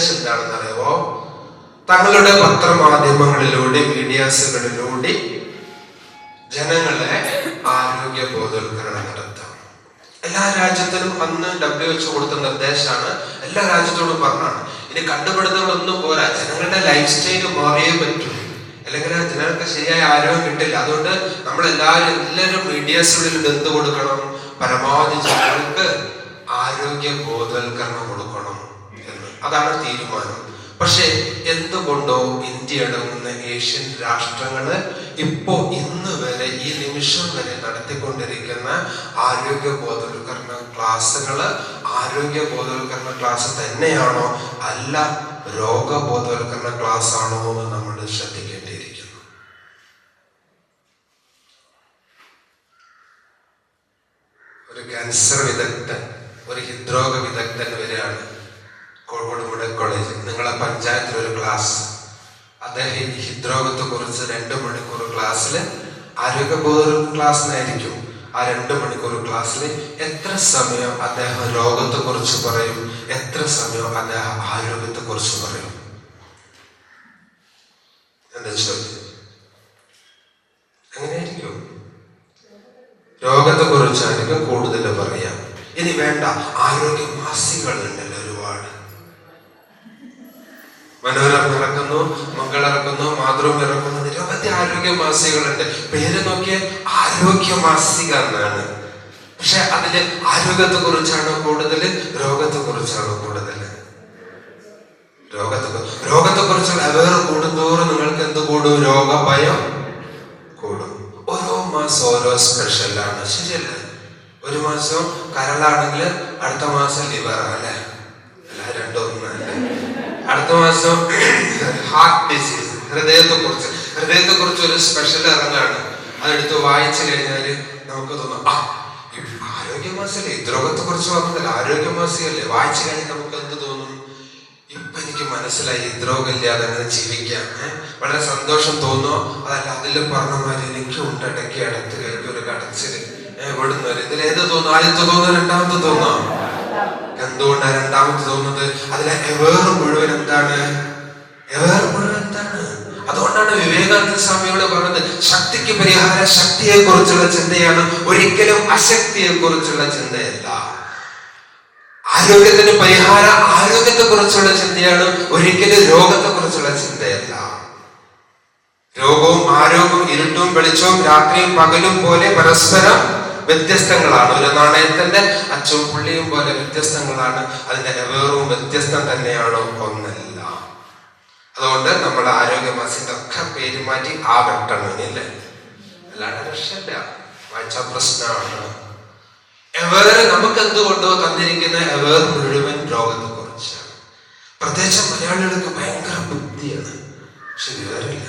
ഉദ്ദേശം എന്താണെന്ന് അറിയാമോ? തങ്ങളുടെ പത്രമാധ്യമങ്ങളിലൂടെ, മീഡിയാസുകളിലൂടെ ജനങ്ങളെ ആരോഗ്യ ബോധവൽക്കരണം നടത്താം. എല്ലാ രാജ്യത്തിനും അന്ന് WHO കൊടുത്ത നിർദ്ദേശമാണ്. എല്ലാ രാജ്യത്തോടും പറഞ്ഞാണ്, ഇനി കണ്ടുപിടുത്തങ്ങളൊന്നും പോരാ, ജനങ്ങളുടെ ലൈഫ് സ്റ്റൈൽ മാറിയേ പറ്റൂ, അല്ലെങ്കിൽ ജനങ്ങൾക്ക് ശരിയായ ആരോഗ്യം കിട്ടില്ല. അതുകൊണ്ട് എല്ലാവരും മീഡിയാസുകളിൽ എന്ത് കൊടുക്കണം? പരമാവധി ജനങ്ങൾക്ക് ആരോഗ്യ ബോധവൽക്കരണം കൊടുക്കണം എന്ന്. അതാണ് തീരുമാനം. പക്ഷെ എന്തുകൊണ്ടോ ഇന്ത്യ അടങ്ങുന്ന ഏഷ്യൻ രാഷ്ട്രങ്ങള് ഇന്ന് വരെ, ഈ നിമിഷം വരെ നടത്തിക്കൊണ്ടിരിക്കുന്ന ആരോഗ്യ ബോധവൽക്കരണ ക്ലാസ്സുകള് ആരോഗ്യ ബോധവൽക്കരണ ക്ലാസ് തന്നെയാണോ, അല്ല രോഗബോധവൽക്കരണ ക്ലാസ് ആണോ എന്ന് നമ്മൾ ശ്രദ്ധിക്കേണ്ടിയിരിക്കുന്നു. ഒരു ക്യാൻസർ വിദഗ്ധൻ, ഒരു ഹൃദ്രോഗ വിദഗ്ധൻ വരെയാണ് കോഴിക്കോട് മെഡിക്കൽ കോളേജിൽ. നിങ്ങളെ പഞ്ചായത്തിൽ ഒരു ക്ലാസ്, അദ്ദേഹം ഈ ഹൃദ്രോഗത്തെ കുറിച്ച് 2 മണിക്കൂർ ക്ലാസ്സിൽ, ആരോഗ്യബോധ ക്ലാസ്സിനായിരിക്കും. ആ 2 മണിക്കൂർ ക്ലാസ്സിൽ എത്ര സമയം അദ്ദേഹം രോഗത്തെ കുറിച്ച് പറയും, എത്ര സമയം അദ്ദേഹം ആരോഗ്യത്തെ കുറിച്ച് പറയും? എന്താ ചോദ്യം? അങ്ങനെയായിരിക്കും. രോഗത്തെ കുറിച്ചായിരിക്കും കൂടുതൽ പറയാം. ഇനി വേണ്ട, ആരോഗ്യ മാസികകളുണ്ടല്ലോ ഒരുപാട്. മനോരമ ഇറക്കുന്നു, മംഗൾ ഇറക്കുന്നു, മാതൃഭൂമി ഇറക്കുന്നു, നിരവധി ആരോഗ്യ മാസികകളുണ്ട്. പേര് നോക്കിയ ആരോഗ്യ മാസിക എന്നാണ്. പക്ഷെ അതില് ആരോഗ്യത്തെ കുറിച്ചാണോ കൂടുതൽ, രോഗത്തെ കുറിച്ചാണോ കൂടുതൽ? രോഗത്തെ കുറിച്ചുള്ള അവയർ കൂടുന്തോറും നിങ്ങൾക്ക് എന്ത് കൂടും? രോഗഭയം കൂടും. ഓരോ മാസം ഓരോ സ്പെഷ്യലാണ്, ശരിയല്ലേ? ഒരു മാസം കരളാണെങ്കിൽ അടുത്ത മാസം ലിവർ അല്ലേ? അല്ല, രണ്ടും ഒന്നല്ലേ? അടുത്ത മാസം ഹാർട്ട് ഡിസീസ്, ഹൃദയത്തെ കുറിച്ച് ഒരു സ്പെഷ്യൽ ഇറങ്ങാണ്. അതെടുത്ത് വായിച്ചു കഴിഞ്ഞാല് നമുക്ക് തോന്നും, ആരോഗ്യമാസികല്ലേ, ഹൃദ്രോഗത്തെ കുറിച്ച് പറഞ്ഞതല്ല, ആരോഗ്യമാസികല്ലേ. വായിച്ചു കഴിഞ്ഞാൽ നമുക്ക് എന്ത് തോന്നും? ഇപ്പൊ എനിക്ക് മനസ്സിലായി, ഹൃദ്രോഗമില്ലാതെ അങ്ങനെ ജീവിക്കാം, വളരെ സന്തോഷം തോന്നുമോ? അതല്ല, അതിൽ പറഞ്ഞ മാതിരി എനിക്കുണ്ട് ഇടയ്ക്ക് അടുത്ത് കഴിക്കൊരു കടച്ചില്, എവിടുന്ന് വരും. ഇതിലേത് തോന്നും? ആദ്യത്തെ തോന്നുന്നു, രണ്ടാമത്തെ തോന്നാം? എന്തുകൊണ്ടാണ് രണ്ടാമത്തെ തോന്നുന്നത്? അതിലെ എവേറ് മുഴുവൻ എന്താണ്? അതുകൊണ്ടാണ് വിവേകാനന്ദ സ്വാമിയോട് പറഞ്ഞത്, ശക്തിക്ക് പരിഹാരം ശക്തിയെ കുറിച്ചുള്ള ചിന്തയാണ്, ഒരിക്കലും അശക്തിയെ കുറിച്ചുള്ള ചിന്തയല്ല. ആരോഗ്യത്തിന് പരിഹാരം ആരോഗ്യത്തെ കുറിച്ചുള്ള ചിന്തയാണ്, ഒരിക്കലും രോഗത്തെ കുറിച്ചുള്ള ചിന്തയല്ല. രോഗവും ആരോഗ്യവും, ഇരുട്ടും വെളിച്ചവും, രാത്രിയും പകലും പോലെ പരസ്പരം വ്യത്യസ്തങ്ങളാണ്. ഒരു നാണയത്തിന്റെ അച്ചും പുള്ളിയും പോലെ വ്യത്യസ്തങ്ങളാണ്. അതിന്റെ എവേറും വ്യത്യസ്തം തന്നെയാണോ? ഒന്നല്ല. അതുകൊണ്ട് നമ്മൾ ആരോഗ്യ മാസിന്റെ ഒക്കെ പേര് മാറ്റി ആ വെട്ടണല്ലേ, അല്ലാണ്ട് രക്ഷയില്ല. വായിച്ച പ്രശ്നമാണ്. എവേറ് നമുക്ക് എന്തുകൊണ്ടോ തന്നിരിക്കുന്ന എവേർ മുഴുവൻ രോഗത്തെ കുറിച്ചാണ്. പ്രത്യേകിച്ച് മലയാളികൾക്ക് ഭയങ്കര ബുദ്ധിയാണ്, പക്ഷെ വിവരമില്ല.